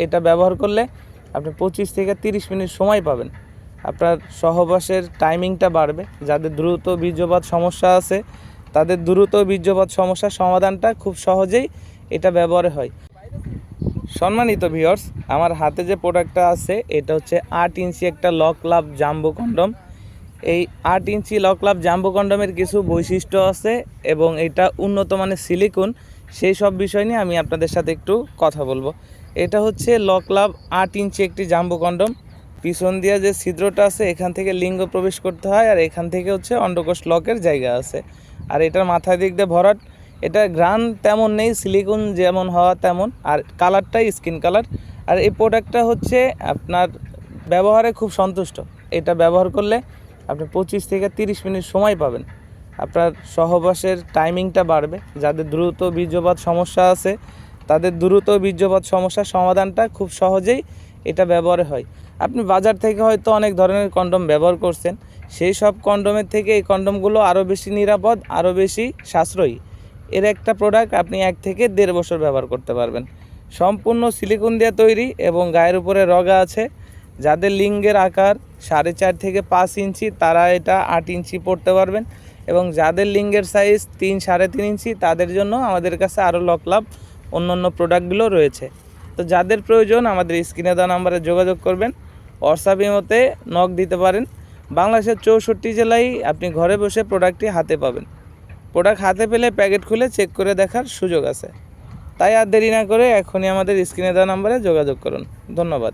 এটা ব্যবহার করলে আপনি 25 থেকে 30 মিনিট সময় পাবেন। আপনার সহবাসের টাইমিংটা বাড়বে। যাদের দ্রুত বীর্যপাত সমস্যা আছে তাদের দ্রুত বীর্যপাত সমস্যার সমাধানটা খুব সহজেই এটা ব্যবহারে হয়। সম্মানিত ভিউয়ার্স, আমার হাতে যে প্রোডাক্টটা আছে এটা হচ্ছে 8 ইঞ্চি একটা লক লাভ জাম্বো কন্ডম। এই 8 ইঞ্চি লক লাভ জাম্বো কন্ডমের কিছু বৈশিষ্ট্য আছে এবং এটা উন্নত মানের সিলিকন। সেই সব বিষয় নিয়ে আমি আপনাদের সাথে একটু কথা বলবো। এটা হচ্ছে লক লাভ 8 ইঞ্চি একটি জাম্বো কন্ডম। পিছন দিয়ে যে ছিদ্রটা আছে এখান থেকে লিঙ্গ প্রবেশ করতে হয়, আর এখান থেকে হচ্ছে অন্ডকোষ লকের জায়গা আছে। আর এটার মাথায় দিক দিয়ে ভরাট। এটা গ্রান তেমন নেই, সিলিকন যেমন হওয়া তেমন, আর কালারটাই স্কিন কালার। আর এই প্রোডাক্টটা হচ্ছে আপনার ব্যবহারে খুব সন্তুষ্ট। এটা ব্যবহার করলে আপনি 25 থেকে 30 মিনিট সময় পাবেন। আপনার সহবাসের টাইমিংটা বাড়বে। যাদের দ্রুত বীর্যপাত সমস্যা আছে তাদের দ্রুত বীর্যপাত সমস্যার সমাধানটা খুব সহজেই এটা ব্যবহারে হয়। আপনি বাজার থেকে হয়তো অনেক ধরনের কন্ডম ব্যবহার করছেন, সেই সব কন্ডমের থেকে এই কন্ডমগুলো আরও বেশি নিরাপদ, আরও বেশি সাশ্রয়ী। এর একটা প্রোডাক্ট আপনি 1 থেকে 1.5 বছর ব্যবহার করতে পারবেন। সম্পূর্ণ সিলিকন দিয়ে তৈরি এবং গায়ের উপরে রগা আছে। যাদের লিঙ্গের আকার 4.5 থেকে 5 ইঞ্চি তারা এটা 8 ইঞ্চি পড়তে পারবেন, এবং যাদের লিঙ্গের সাইজ 3 3.5 ইঞ্চি তাদের জন্য আমাদের কাছে আরও লক লাভ অন্যান্য প্রোডাক্টগুলো রয়েছে। তো যাদের প্রয়োজন আমাদের স্ক্রিনে দেওয়া নাম্বারে যোগাযোগ করবেন, হোয়াটসঅ্যাপ ইমোতে নক দিতে পারেন। বাংলাদেশের 64 জেলায় আপনি ঘরে বসে প্রোডাক্টটি হাতে পাবেন। প্রোডাক্ট হাতে পেলে প্যাকেট খুলে চেক করে দেখার সুযোগ আছে। তাই আর দেরি না করে এখনই আমাদের স্ক্রিনে দেওয়া নাম্বারে যোগাযোগ করুন। ধন্যবাদ।